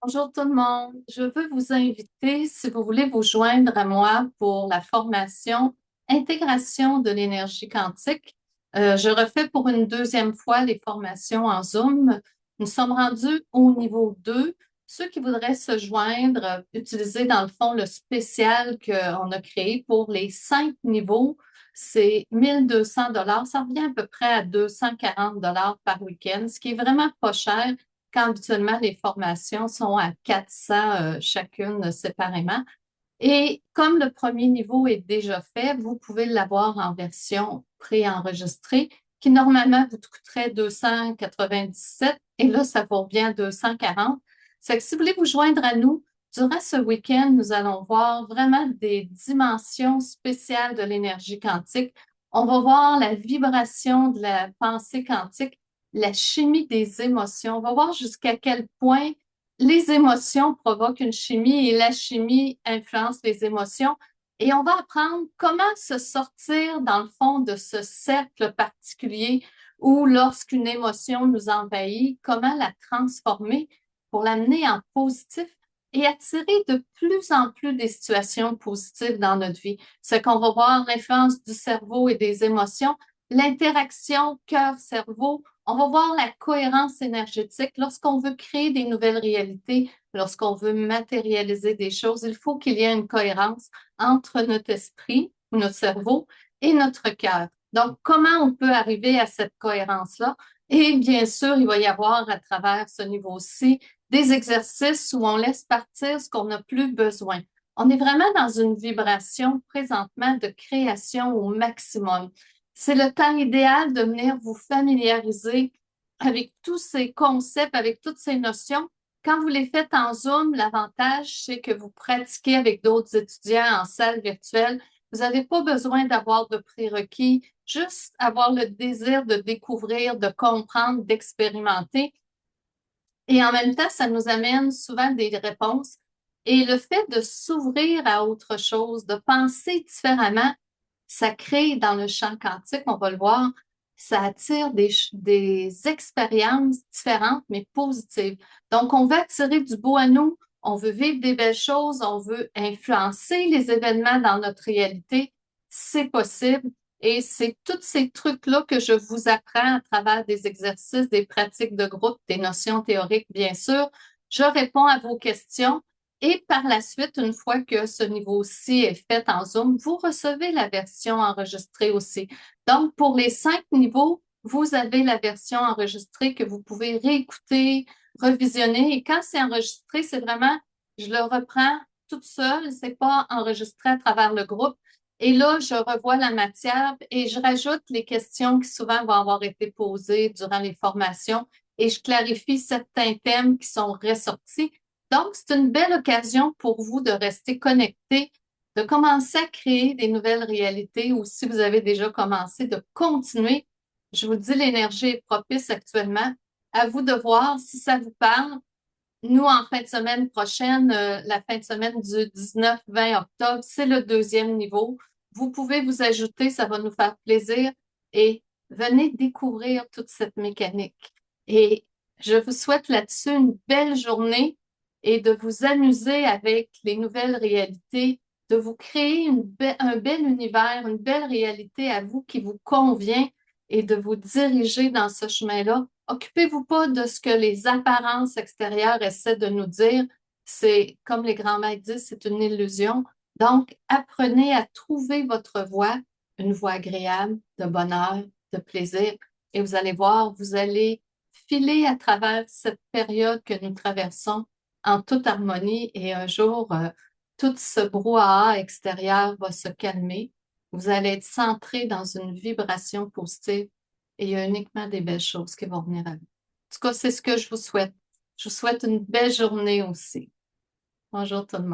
Bonjour tout le monde. Je veux vous inviter, si vous voulez vous joindre à moi pour la formation Intégration de l'énergie quantique. Je refais pour une deuxième fois les formations en Zoom. Nous sommes rendus au niveau 2. Ceux qui voudraient se joindre, utiliser dans le fond le spécial qu'on a créé pour les 5 niveaux, c'est 1 200 $. Ça revient à peu près à 240 $ par week-end, ce qui est vraiment pas cher quand habituellement les formations sont à 400 chacune séparément. Et comme le premier niveau est déjà fait, vous pouvez l'avoir en version préenregistrée qui normalement vous coûterait 297 et là, ça vous revient à 240. C'est que si vous voulez vous joindre à nous, durant ce week-end, nous allons voir vraiment des dimensions spéciales de l'énergie quantique. On va voir la vibration de la pensée quantique, la chimie des émotions. On va voir jusqu'à quel point les émotions provoquent une chimie et la chimie influence les émotions. Et on va apprendre comment se sortir, dans le fond, de ce cercle particulier où, lorsqu'une émotion nous envahit, comment la transformer pour l'amener en positif et attirer de plus en plus des situations positives dans notre vie. C'est qu'on va voir l'influence du cerveau et des émotions, l'interaction cœur-cerveau. On va voir la cohérence énergétique. Lorsqu'on veut créer des nouvelles réalités, lorsqu'on veut matérialiser des choses, il faut qu'il y ait une cohérence entre notre esprit, notre cerveau et notre cœur. Donc, comment on peut arriver à cette cohérence-là? Et bien sûr, il va y avoir à travers ce niveau-ci des exercices où on laisse partir ce qu'on n'a plus besoin. On est vraiment dans une vibration présentement de création au maximum. C'est le temps idéal de venir vous familiariser avec tous ces concepts, avec toutes ces notions. Quand vous les faites en Zoom, l'avantage, c'est que vous pratiquez avec d'autres étudiants en salle virtuelle. Vous n'avez pas besoin d'avoir de prérequis, juste avoir le désir de découvrir, de comprendre, d'expérimenter. Et en même temps, ça nous amène souvent des réponses. Et le fait de s'ouvrir à autre chose, de penser différemment, ça crée dans le champ quantique, on va le voir, ça attire des expériences différentes, mais positives. Donc, on veut attirer du beau à nous, on veut vivre des belles choses, on veut influencer les événements dans notre réalité. C'est possible. Et c'est tous ces trucs-là que je vous apprends à travers des exercices, des pratiques de groupe, des notions théoriques, bien sûr. Je réponds à vos questions et par la suite, une fois que ce niveau-ci est fait en Zoom, vous recevez la version enregistrée aussi. Donc, pour les 5 niveaux, vous avez la version enregistrée que vous pouvez réécouter, revisionner. Et quand c'est enregistré, c'est vraiment, je le reprends toute seule, c'est pas enregistré à travers le groupe. Et là, je revois la matière et je rajoute les questions qui souvent vont avoir été posées durant les formations et je clarifie certains thèmes qui sont ressortis. Donc, c'est une belle occasion pour vous de rester connecté, de commencer à créer des nouvelles réalités ou si vous avez déjà commencé, de continuer. Je vous dis, l'énergie est propice actuellement. À vous de voir si ça vous parle. Nous, en fin de semaine prochaine, la fin de semaine du 19-20 octobre, c'est le deuxième niveau. Vous pouvez vous ajouter, ça va nous faire plaisir et venez découvrir toute cette mécanique. Et je vous souhaite là-dessus une belle journée et de vous amuser avec les nouvelles réalités, de vous créer un bel univers, une belle réalité à vous qui vous convient et de vous diriger dans ce chemin-là. Occupez-vous pas de ce que les apparences extérieures essaient de nous dire. C'est, comme les grands maîtres disent, c'est une illusion. Donc, apprenez à trouver votre voie, une voie agréable, de bonheur, de plaisir. Et vous allez voir, vous allez filer à travers cette période que nous traversons en toute harmonie et un jour, tout ce brouhaha extérieur va se calmer. Vous allez être centré dans une vibration positive et il y a uniquement des belles choses qui vont venir à vous. En tout cas, c'est ce que je vous souhaite. Je vous souhaite une belle journée aussi. Bonjour tout le monde.